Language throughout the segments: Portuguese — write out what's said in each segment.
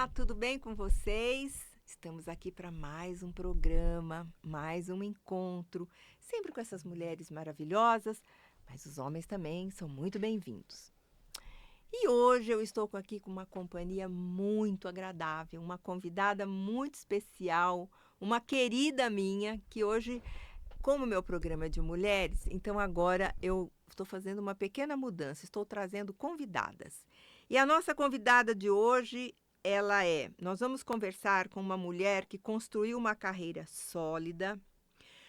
Olá, tudo bem com vocês? Estamos aqui para mais um programa, mais um encontro, sempre com essas mulheres maravilhosas, mas os homens também são muito bem-vindos. E hoje eu estou aqui com uma companhia muito agradável, uma convidada muito especial, uma querida minha, que hoje, como meu programa é de mulheres, então agora eu estou fazendo uma pequena mudança, estou trazendo convidadas. E a nossa convidada de hoje, nós vamos conversar com uma mulher que construiu uma carreira sólida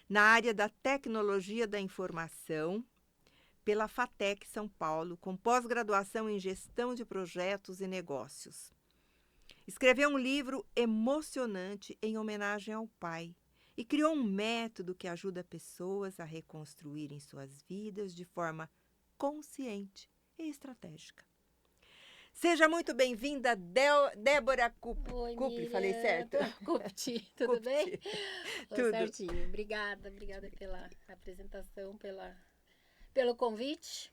na área da tecnologia da informação, pela FATEC São Paulo, com pós-graduação em gestão de projetos e negócios. Escreveu um livro emocionante em homenagem ao pai e criou um método que ajuda pessoas a reconstruírem suas vidas de forma consciente e estratégica. Seja muito bem-vinda, Débora Oi, Cupri, falei Miriam. certo? Cupti, tudo bem? Tudo Tudo. certinho. Obrigada pela apresentação, pelo convite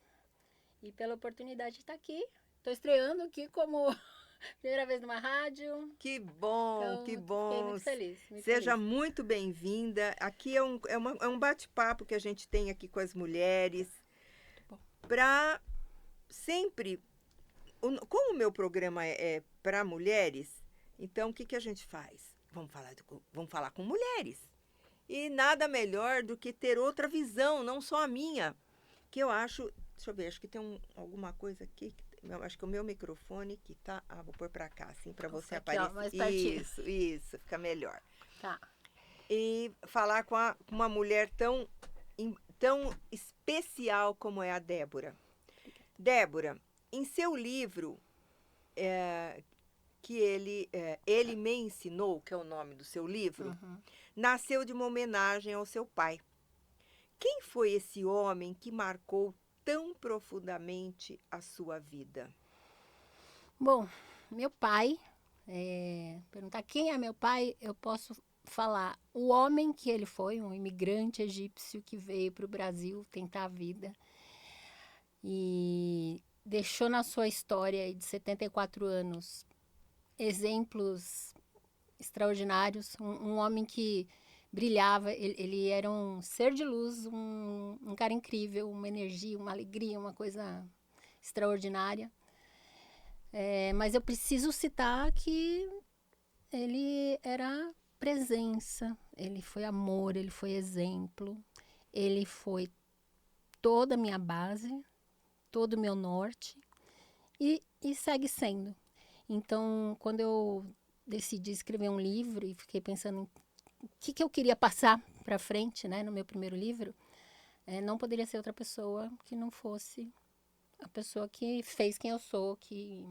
e pela oportunidade de estar aqui. Estou estreando aqui como primeira vez numa rádio. Que bom, que Então, fiquei bom. muito feliz. Seja muito bem-vinda. Aqui é um bate-papo que a gente tem aqui com as mulheres para sempre. Como o meu programa é para mulheres, então o que a gente faz? Vamos falar com mulheres. E nada melhor do que ter outra visão, não só a minha. Que eu acho. Deixa eu ver, acho que tem alguma coisa aqui. Acho que o meu microfone que tá. Vou pôr para cá, assim, para você aqui, aparecer. ó, mais pertinho. Isso, fica melhor. Tá. E falar com uma mulher tão especial como é a Débora. Débora, em seu livro, que ele me ensinou, que é o nome do seu livro, nasceu de uma homenagem ao seu pai. Quem foi esse homem que marcou tão profundamente a sua vida? Bom, meu pai, perguntar quem é meu pai, eu posso falar o homem que ele foi, um imigrante egípcio que veio para o Brasil tentar a vida e deixou na sua história de 74 anos exemplos extraordinários, um homem que brilhava, ele era um ser de luz, um cara incrível, uma energia, uma alegria, uma coisa extraordinária. Mas eu preciso citar que ele era presença, ele foi amor, ele foi exemplo, ele foi toda a minha base, todo o meu norte e segue sendo. Então, quando eu decidi escrever um livro e fiquei pensando em o que eu queria passar para frente, né, no meu primeiro livro, não poderia ser outra pessoa que não fosse a pessoa que fez quem eu sou, que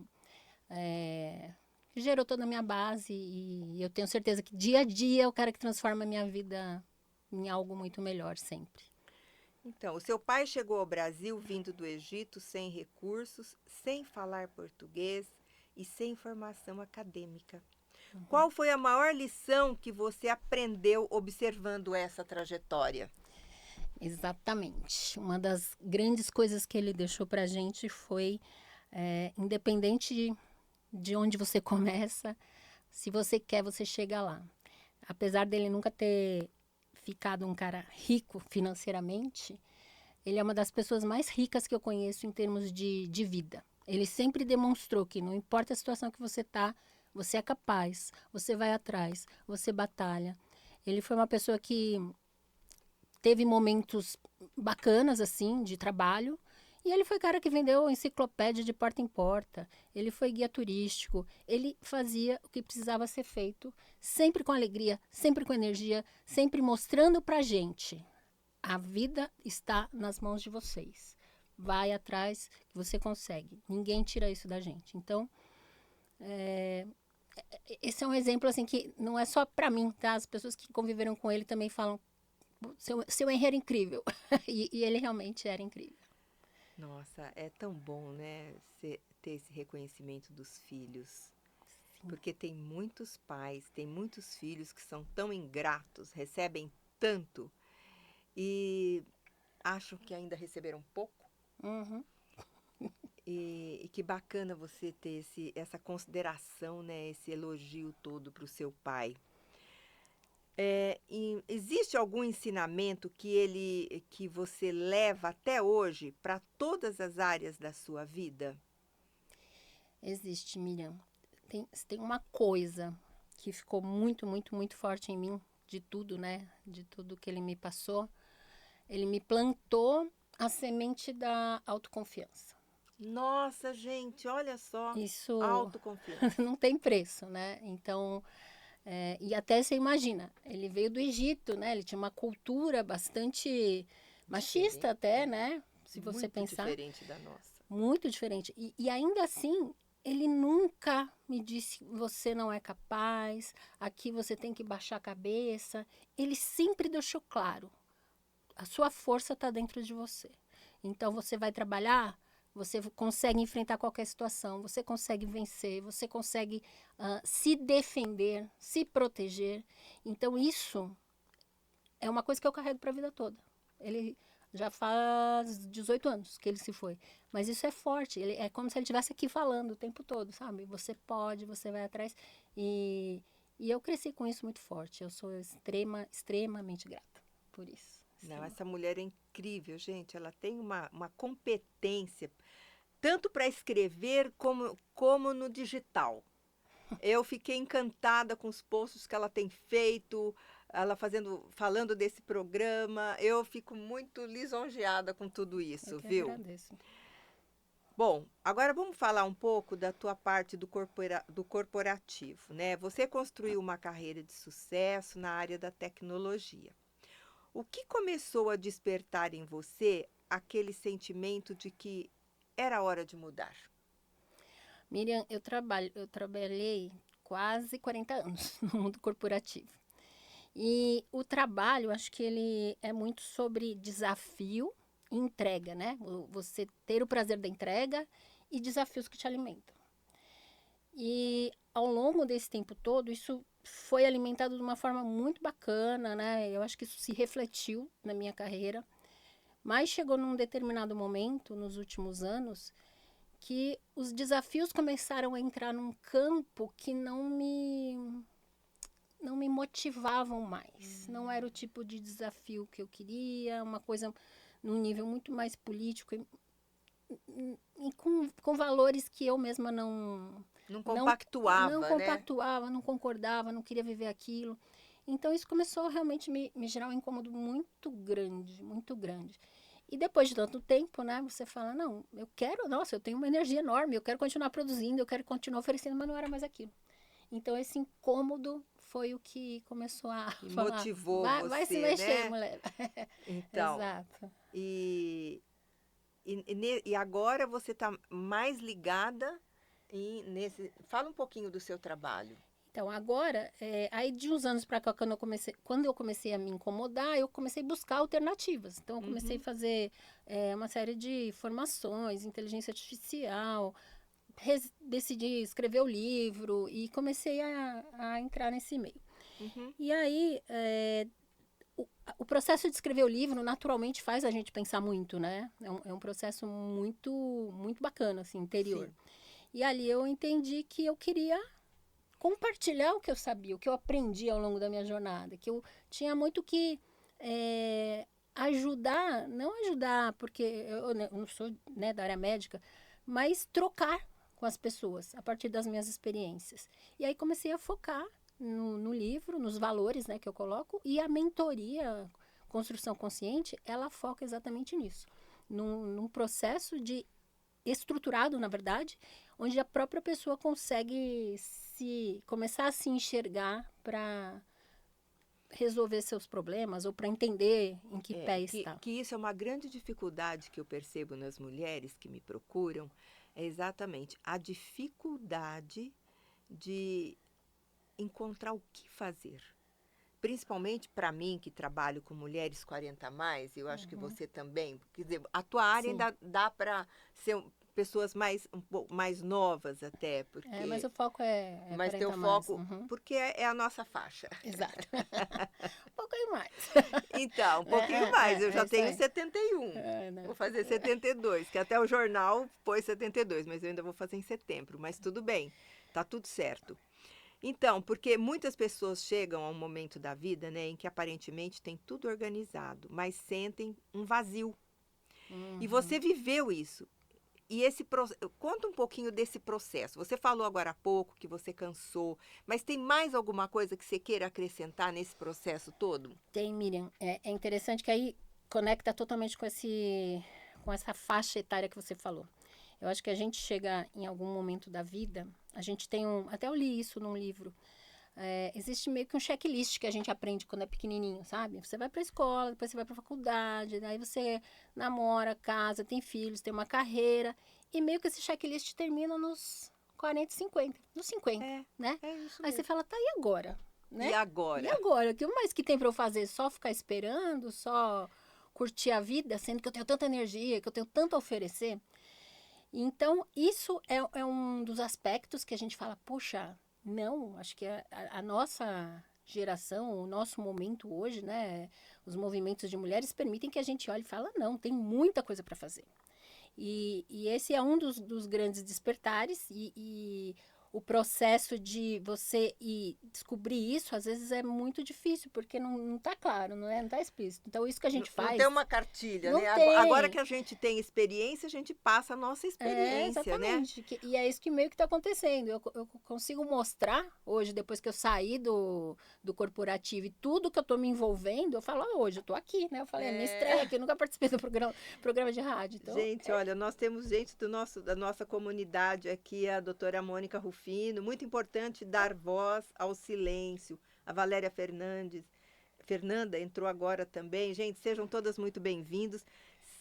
gerou toda a minha base e eu tenho certeza que dia a dia é o cara que transforma a minha vida em algo muito melhor sempre. Então, o seu pai chegou ao Brasil vindo do Egito sem recursos, sem falar português e sem formação acadêmica. Qual foi a maior lição que você aprendeu observando essa trajetória? Exatamente. Uma das grandes coisas que ele deixou para a gente foi, independente de onde você começa, se você quer, você chega lá. Apesar dele nunca ter ficado um cara rico financeiramente, ele é uma das pessoas mais ricas que eu conheço em termos de vida. Ele sempre demonstrou que não importa a situação que você está, você é capaz, você vai atrás, você batalha. Ele foi uma pessoa que teve momentos bacanas, assim, de trabalho. E ele foi cara que vendeu enciclopédia de porta em porta. Ele foi guia turístico. Ele fazia o que precisava ser feito, sempre com alegria, sempre com energia, sempre mostrando pra gente. A vida está nas mãos de vocês. Vai atrás que você consegue. Ninguém tira isso da gente. Então, esse é um exemplo assim que não é só pra mim, tá? As pessoas que conviveram com ele também falam seu Henrique era incrível. E ele realmente era incrível. Nossa, é tão bom, né, ter esse reconhecimento dos filhos. Sim. Porque tem muitos pais, tem muitos filhos que são tão ingratos, recebem tanto e acham que ainda receberam pouco. Uhum. E que bacana você ter essa consideração, né? Esse elogio todo para o seu pai. E existe algum ensinamento que você leva até hoje para todas as áreas da sua vida? Existe, Miriam. Tem uma coisa que ficou muito, muito, muito forte em mim, de tudo, né? De tudo que ele me passou. Ele me plantou a semente da autoconfiança. Nossa, gente, olha só, Isso autoconfiança. não tem preço, né? Então, e até você imagina, ele veio do Egito, né? Ele tinha uma cultura bastante machista Diferente, até, né? Se você muito pensar, diferente da nossa. muito diferente. E ainda assim, ele nunca me disse, você não é capaz, aqui você tem que baixar a cabeça. Ele sempre deixou claro, a sua força está dentro de você. Então, você vai trabalhar, você consegue enfrentar qualquer situação, você consegue vencer, você consegue se defender, se proteger. Então, isso é uma coisa que eu carrego para a vida toda. Ele já faz 18 anos que ele se foi. Mas isso é forte. É como se ele estivesse aqui falando o tempo todo, sabe? Você pode, você vai atrás. E eu cresci com isso muito forte. Eu sou extremamente grata por isso. Não, essa mulher é incrível, gente. Ela tem uma competência, tanto para escrever como no digital. Eu fiquei encantada com os posts que ela tem feito, ela falando desse programa. Eu fico muito lisonjeada com tudo Eu isso, que viu? agradeço. Bom, agora vamos falar um pouco da tua parte do corporativo, né? Você construiu uma carreira de sucesso na área da tecnologia. O que começou a despertar em você aquele sentimento de que era hora de mudar? Miriam, eu trabalhei quase 40 anos no mundo corporativo. E o trabalho, acho que ele é muito sobre desafio e entrega, né? Você ter o prazer da entrega e desafios que te alimentam. E ao longo desse tempo todo, isso foi alimentado de uma forma muito bacana, né? Eu acho que isso se refletiu na minha carreira. Mas chegou num determinado momento, nos últimos anos, que os desafios começaram a entrar num campo que não me motivavam mais. Não era o tipo de desafio que eu queria, uma coisa num nível muito mais político e com valores que eu mesma Não não, não compactuava, né? compactuava, não concordava, não queria viver aquilo. Então isso começou a realmente me gerar um incômodo muito grande, muito grande. E depois de tanto tempo, né, você fala, não, eu quero, nossa, eu tenho uma energia enorme, eu quero continuar produzindo, eu quero continuar oferecendo, mas não era mais aquilo. Então esse incômodo foi o que começou a E falar, motivou vai se você, mexer, né? mulher. Então, Exato. e, e agora você está mais ligada nesse. Fala um pouquinho do seu trabalho. Então, agora, aí de uns anos para cá, quando eu comecei a me incomodar, eu comecei a buscar alternativas. Então, eu comecei a Uhum. fazer uma série de formações, inteligência artificial, decidi escrever o livro e comecei a entrar nesse meio. Uhum. E aí, o processo de escrever o livro, naturalmente, faz a gente pensar muito, né? É um processo muito, muito bacana, assim, interior. Sim. E ali eu entendi que eu queria compartilhar o que eu sabia, o que eu aprendi ao longo da minha jornada, que eu tinha muito que ajudar, não ajudar, porque eu não sou, né, da área médica, mas trocar com as pessoas a partir das minhas experiências. E aí comecei a focar no livro, nos valores, né, que eu coloco, e a mentoria Construção Consciente, ela foca exatamente nisso, num processo de estruturado, na verdade, onde a própria pessoa consegue começar a se enxergar para resolver seus problemas ou para entender em que É, pé que, está. que isso é uma grande dificuldade que eu percebo nas mulheres que me procuram, é exatamente a dificuldade de encontrar o que fazer. Principalmente para mim, que trabalho com mulheres 40 a mais, eu acho que Uhum. você também, quer dizer, a tua área Sim, ainda dá para ser pessoas um pouco mais novas até, mas porque o foco é mas teu 40 mais. foco, Uhum. porque é a nossa faixa. Exato. O foco pouquinho mais. Então, um pouquinho mais. Eu já isso tenho aí. 71. Né? Vou fazer 72, que até o jornal pôs 72, mas eu ainda vou fazer em setembro. Mas tudo bem, tá tudo certo. Então, porque muitas pessoas chegam a um momento da vida, né, em que aparentemente tem tudo organizado, mas sentem um vazio. E Uhum. você viveu isso. E conta um pouquinho desse processo. Você falou agora há pouco que você cansou, mas tem mais alguma coisa que você queira acrescentar nesse processo todo? Tem, Miriam. É interessante que aí conecta totalmente com essa faixa etária que você falou. Eu acho que a gente chega em algum momento da vida, a gente tem até eu li isso num livro. Existe meio que um checklist que a gente aprende quando é pequenininho, sabe? Você vai para a escola, depois você vai para a faculdade, daí você namora, casa, tem filhos, tem uma carreira, e meio que esse checklist termina nos 40, 50, nos 50, É, né? é isso Aí você mesmo. fala, tá, e agora? Né? E E agora? agora? O que mais que tem para eu fazer? Só ficar esperando? Só curtir a vida, sendo que eu tenho tanta energia, que eu tenho tanto a oferecer? Então, isso é um dos aspectos que a gente fala, poxa, não, acho que a nossa geração, o nosso momento hoje, né, os movimentos de mulheres permitem que a gente olhe e fala, não, tem muita coisa para fazer. E esse é um dos grandes despertares e o processo de você ir descobrir isso, às vezes é muito difícil, porque não tá claro, não tá explícito. Então, isso que a Não, gente não tem faz, uma cartilha, não né? Agora que tem. a gente tem experiência, a gente passa a nossa experiência, né? Exatamente. E é isso que meio que está acontecendo. Eu consigo mostrar hoje, depois que eu saí do corporativo e tudo que eu estou me envolvendo, eu falo, hoje eu estou aqui, né? Eu falei, é minha estreia É. aqui, eu nunca participei do programa de rádio. Então, Gente, olha, nós temos gente da nossa comunidade aqui, a doutora Mônica Rufino, muito importante dar voz ao silêncio. A Valéria Fernanda entrou agora também. Gente, sejam todas muito bem-vindos.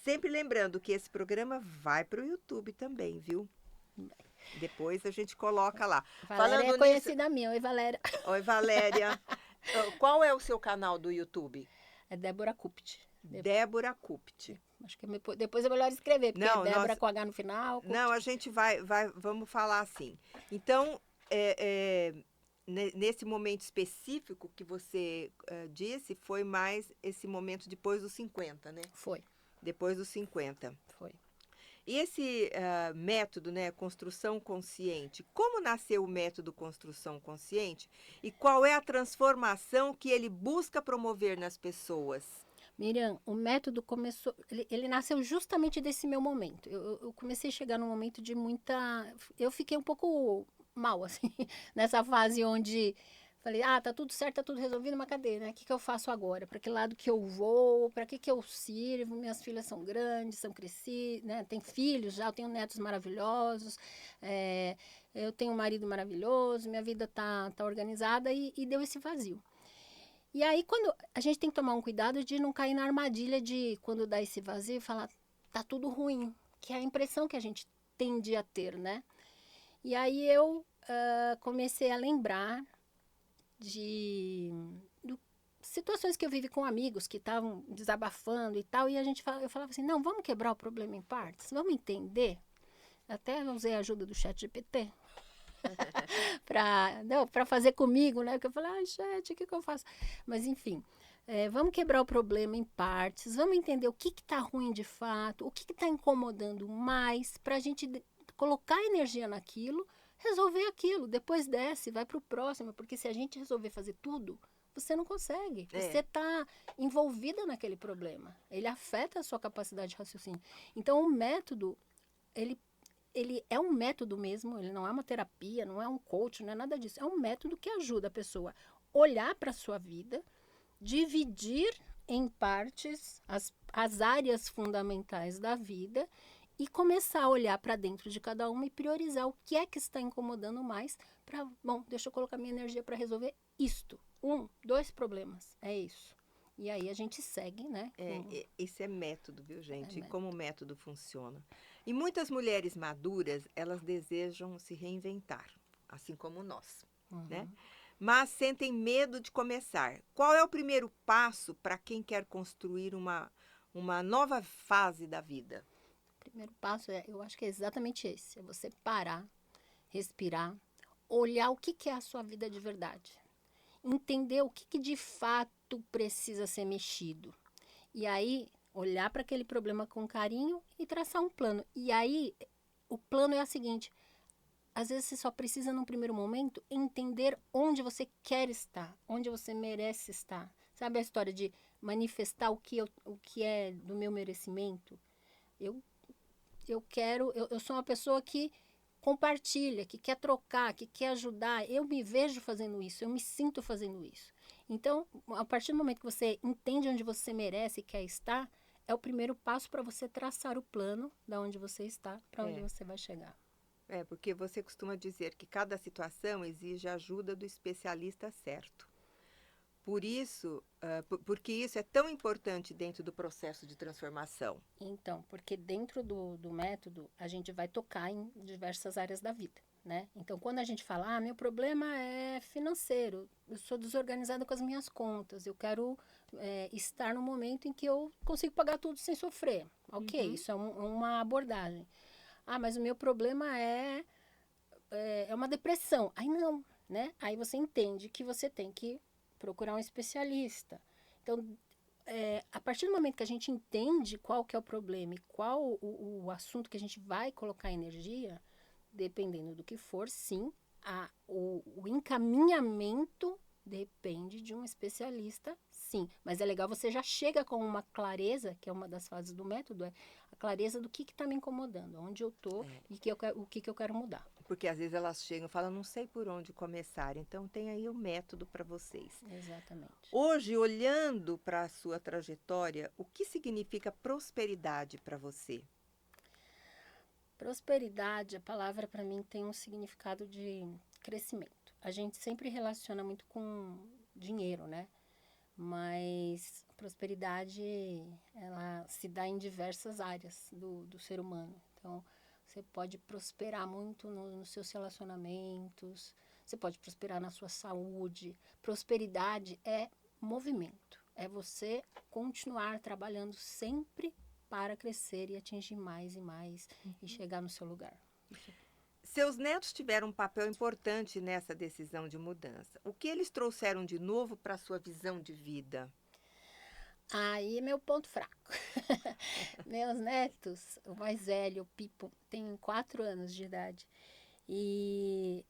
Sempre lembrando que esse programa vai para o YouTube também, viu? Depois a gente coloca lá. Valéria é Falando nisso, conhecida minha. Oi, Valéria. oi Valéria, qual é o seu canal do YouTube? É Débora Cupt. Débora Cupt. Acho que depois é melhor escrever, porque é Não, Débora nós, com H no final, não, Cupt. a gente vamos falar assim. Então, nesse momento específico que você disse, foi mais esse momento depois dos 50, né? Foi, Depois dos 50. foi. E esse método, né, construção consciente, como nasceu o método construção consciente e qual é a transformação que ele busca promover nas pessoas? Miriam, o método começou, ele nasceu justamente desse meu momento. Eu comecei a chegar num momento de muita. Eu fiquei um pouco mal, assim, nessa fase onde falei, tá tudo certo, tá tudo resolvido, mas cadê, né? O que eu faço agora? Para que lado que eu vou? Para que eu sirvo? Minhas filhas são grandes, são crescidas, né? Tem filhos já, eu tenho netos maravilhosos, eu tenho um marido maravilhoso, minha vida tá organizada e deu esse vazio. E aí, quando a gente tem que tomar um cuidado de não cair na armadilha de, quando dá esse vazio, falar, tá tudo ruim, que é a impressão que a gente tende a ter, né? E aí eu comecei a lembrar de situações que eu vivi com amigos que estavam desabafando e tal, e eu falava assim, não, vamos quebrar o problema em partes, vamos entender. Até usei a ajuda do chat GPT para fazer comigo, né? Porque eu falei, chat, o que eu faço? Mas enfim, vamos quebrar o problema em partes, vamos entender o que está ruim de fato, o que está incomodando mais, para a gente colocar energia naquilo, resolver aquilo, depois desce, vai para o próximo, porque se a gente resolver fazer tudo, você não consegue. Você está envolvida naquele problema. Ele afeta a sua capacidade de raciocínio. Então, o método, ele é um método mesmo, ele não é uma terapia, não é um coach, não é nada disso. É um método que ajuda a pessoa a olhar para a sua vida, dividir em partes as áreas fundamentais da vida e começar a olhar para dentro de cada uma e priorizar o que é que está incomodando mais para, deixa eu colocar minha energia para resolver isto. 2 problemas, é isso. E aí a gente segue, né? Esse é método, viu, gente? E método. como o método funciona. E muitas mulheres maduras, elas desejam se reinventar, assim como nós, né? Mas sentem medo de começar. Qual é o primeiro passo para quem quer construir uma nova fase da vida? O primeiro passo eu acho que é exatamente esse. É você parar, respirar, olhar o que é a sua vida de verdade. Entender o que de fato ponto precisa ser mexido. E aí, olhar para aquele problema com carinho e traçar um plano. E aí, o plano é o seguinte: às vezes você só precisa, num primeiro momento, entender onde você quer estar, onde você merece estar. Sabe a história de manifestar o que é do meu merecimento? Eu sou uma pessoa que compartilha, que quer trocar, que quer ajudar. Eu me vejo fazendo isso, eu me sinto fazendo isso. Então, a partir do momento que você entende onde você merece e quer estar, é o primeiro passo para você traçar o plano de onde você está, para onde você vai chegar. Porque você costuma dizer que cada situação exige a ajuda do especialista certo. Por isso, porque isso é tão importante dentro do processo de transformação. Então, porque dentro do método, a gente vai tocar em diversas áreas da vida, né? Então, quando a gente fala, meu problema é financeiro, eu sou desorganizada com as minhas contas, eu quero estar no momento em que eu consigo pagar tudo sem sofrer. Ok, isso é uma abordagem. Mas o meu problema é uma depressão. Aí não, né? Aí você entende que você tem que procurar um especialista. Então, a partir do momento que a gente entende qual que é o problema e qual o assunto que a gente vai colocar energia, dependendo do que for, sim, o encaminhamento depende de um especialista, sim. Mas é legal, você já chega com uma clareza, que é uma das fases do método, a clareza do que está me incomodando, onde eu estou e o que eu quero mudar. Porque às vezes elas chegam e falam, não sei por onde começar. Então tem aí o método para vocês. Exatamente. Hoje, olhando para a sua trajetória, o que significa prosperidade para você? Prosperidade, a palavra para mim tem um significado de crescimento. A gente sempre relaciona muito com dinheiro, né? Mas prosperidade, ela se dá em diversas áreas do ser humano. Então, você pode prosperar muito nos seus relacionamentos, você pode prosperar na sua saúde. Prosperidade é movimento, é você continuar trabalhando sempre para crescer e atingir mais e mais e chegar no seu lugar. Seus netos tiveram um papel importante nessa decisão de mudança. O que eles trouxeram de novo para a sua visão de vida? Aí é meu ponto fraco. Meus netos, o mais velho, o Pipo, tem 4 anos de idade. E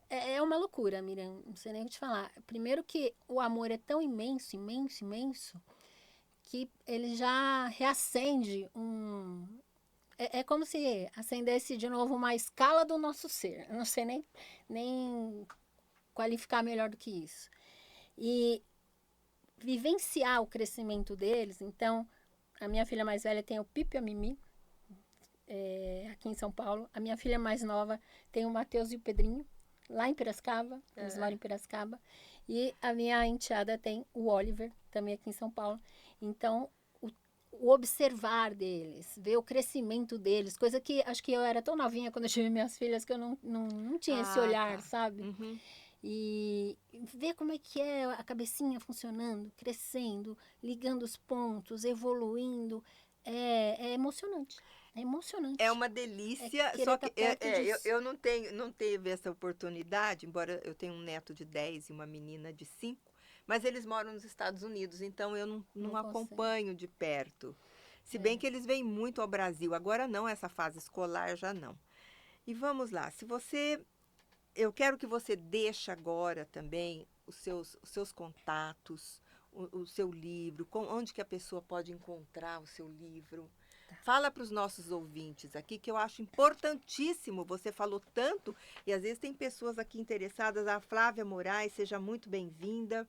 é uma loucura, Miriam, não sei nem o que te falar. Primeiro que o amor é tão imenso, imenso, imenso, que ele já reacende É como se acendesse de novo uma escala do nosso ser. Eu não sei nem qualificar melhor do que isso. E vivenciar o crescimento deles. Então, a minha filha mais velha tem o Pipo e a Mimi, aqui em São Paulo. A minha filha mais nova tem o Matheus e o Pedrinho, lá em Piracicaba. Eles moram em Piracicaba. E a minha enteada tem o Oliver, também aqui em São Paulo. Então, o observar deles, ver o crescimento deles, coisa que acho que eu era tão novinha quando eu tive minhas filhas que eu não tinha esse olhar, sabe? E ver como é que é a cabecinha funcionando, crescendo, ligando os pontos, evoluindo, é emocionante. É emocionante. É uma delícia, só que eu não teve essa oportunidade, embora eu tenha um neto de 10 e uma menina de 5, mas eles moram nos Estados Unidos, então eu não acompanho de perto. Se bem que eles vêm muito ao Brasil, agora não, essa fase escolar já não. E vamos lá, eu quero que você deixe agora também os seus contatos, o seu livro, onde que a pessoa pode encontrar o seu livro. Fala para os nossos ouvintes aqui, que eu acho importantíssimo, você falou tanto, e às vezes tem pessoas aqui interessadas, a Flávia Moraes, seja muito bem-vinda,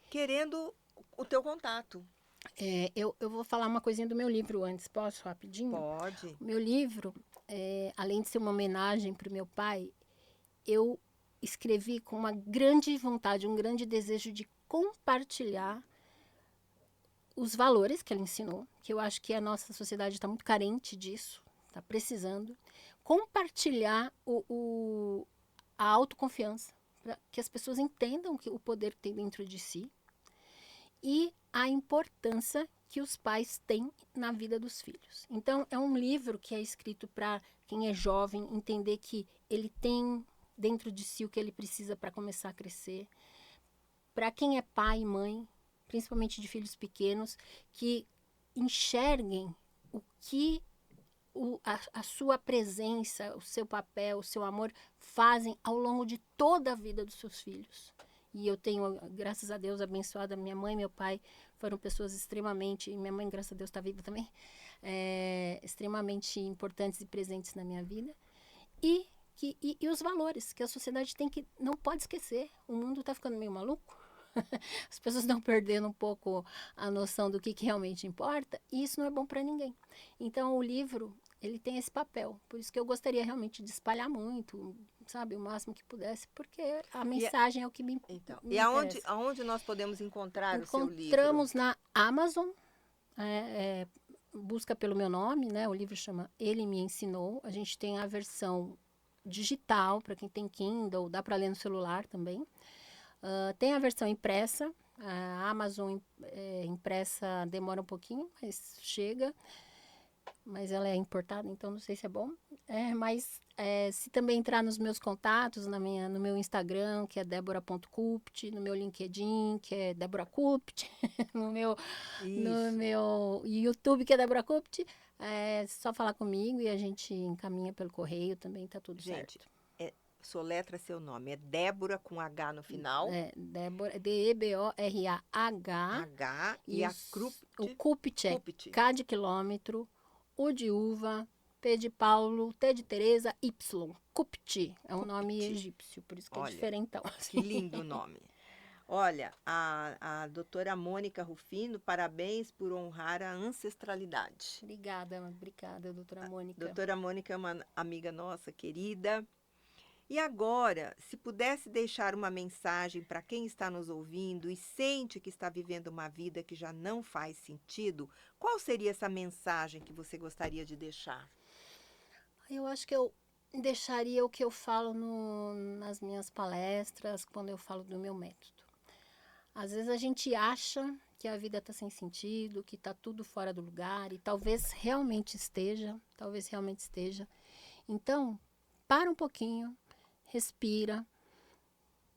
querendo o teu contato. Eu vou falar uma coisinha do meu livro antes, posso, rapidinho? Pode. O meu livro, além de ser uma homenagem para o meu pai, eu escrevi com uma grande vontade, um grande desejo de compartilhar os valores que ela ensinou, que eu acho que a nossa sociedade está muito carente disso, está precisando. Compartilhar a autoconfiança, para que as pessoas entendam o poder que tem dentro de si e a importância que os pais têm na vida dos filhos. Então, é um livro que é escrito para quem é jovem entender que ele tem dentro de si o que ele precisa para começar a crescer, para quem é pai e mãe, principalmente de filhos pequenos, que enxerguem o que a sua presença, o seu papel, o seu amor fazem ao longo de toda a vida dos seus filhos. E eu tenho, graças a Deus, abençoada minha mãe e meu pai, foram pessoas extremamente, minha mãe, graças a Deus, está viva também, extremamente importantes e presentes na minha vida. E os valores que a sociedade não pode esquecer. O mundo está ficando meio maluco. As pessoas estão perdendo um pouco a noção do que realmente importa, e isso não é bom para ninguém. Então, o livro, ele tem esse papel. Por isso que eu gostaria realmente de espalhar muito, sabe, o máximo que pudesse, porque a mensagem é o que me E aonde nós podemos encontrar o seu livro? Encontramos na Amazon, busca pelo meu nome, né? O livro chama Ele Me Ensinou. A gente tem a versão digital, para quem tem Kindle, dá para ler no celular também. Tem a versão impressa, a Amazon impressa demora um pouquinho, mas chega. Mas ela é importada, então não sei se é bom. Mas se também entrar nos meus contatos, no meu Instagram, que é Débora.Cupt, no meu LinkedIn, que é Débora Cupt, no meu YouTube, que é Débora Cupt, é só falar comigo e a gente encaminha pelo correio também, tá tudo certo. Soletra seu nome. É Débora com H no final. Débora, Deborah. H e a Cupt. O Cupt é K de quilômetro, U de uva, P de Paulo, T de Teresa, Y. Cupt. É um nome egípcio, por isso que é diferentão. Que lindo nome. Olha, a doutora Mônica Rufino, parabéns por honrar a ancestralidade. Obrigada, doutora Mônica. A doutora Mônica é uma amiga nossa, querida. E agora, se pudesse deixar uma mensagem para quem está nos ouvindo e sente que está vivendo uma vida que já não faz sentido, qual seria essa mensagem que você gostaria de deixar? Eu acho que eu deixaria o que eu falo nas minhas palestras, quando eu falo do meu método. Às vezes a gente acha que a vida está sem sentido, que está tudo fora do lugar, e talvez realmente esteja. Então, para um pouquinho, respira,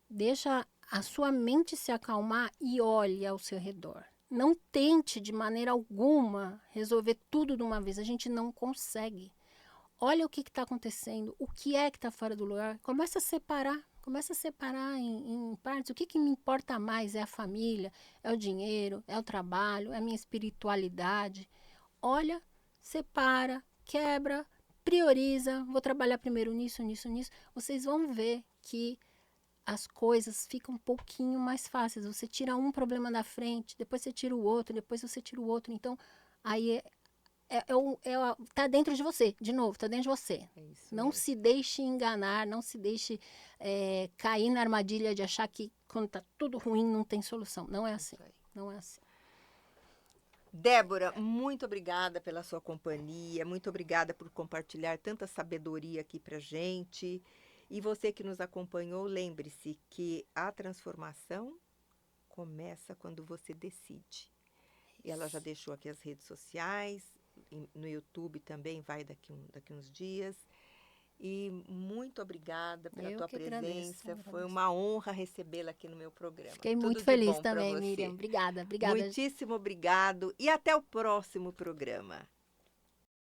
deixa a sua mente se acalmar e olhe ao seu redor. Não tente de maneira alguma resolver tudo de uma vez, a gente não consegue. Olha o que está acontecendo, o que é que está fora do lugar, começa a separar em partes. O que me importa mais? É a família, é o dinheiro, é o trabalho, é a minha espiritualidade. Olha, separa, quebra, prioriza, vou trabalhar primeiro nisso. Vocês vão ver que as coisas ficam um pouquinho mais fáceis. Você tira um problema da frente, depois você tira o outro, depois você tira o outro. Então, aí tá dentro de você, de novo, tá dentro de você. Não se deixe enganar, não se deixe cair na armadilha de achar que quando tá tudo ruim não tem solução. Não é assim, não é assim. Débora, muito obrigada pela sua companhia, muito obrigada por compartilhar tanta sabedoria aqui pra gente. E você que nos acompanhou, lembre-se que a transformação começa quando você decide. E ela já deixou aqui as redes sociais, no YouTube também vai daqui uns dias. E muito obrigada pela tua presença. Foi uma honra recebê-la aqui no meu programa. Fiquei muito feliz também, Miriam. Obrigada. Muitíssimo obrigado e até o próximo programa.